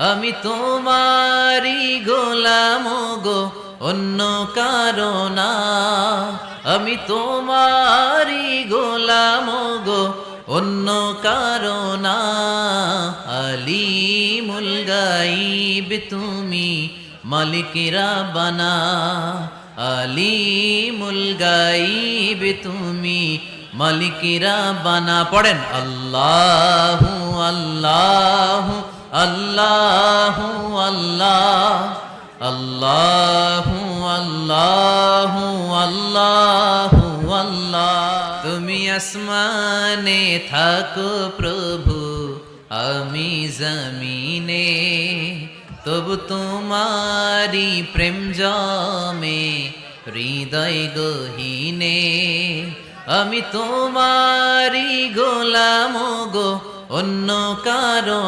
আমি তোমারি গোলাম গো, অন্য কারো না। আমি তোমারি গোলাম গো, অন্য কারো না। আলিমুল গাইব তুমি, মালিক রাব্বানা। আলিমুল গাইব তুমি, মালিক রাব্বানা। পড়েন আল্লাহু আল্লাহু আল্লাহু আল্লাহ, আল্লাহু আল্লাহু আল্লাহু আল্লাহ। তুমি আসমানে থাকো প্রভু, আমি জমিনে, তবু তোমারি প্রেম জমে হৃদয় গহীনে। আমি তোমারি গোলাম গো, অন্য কারো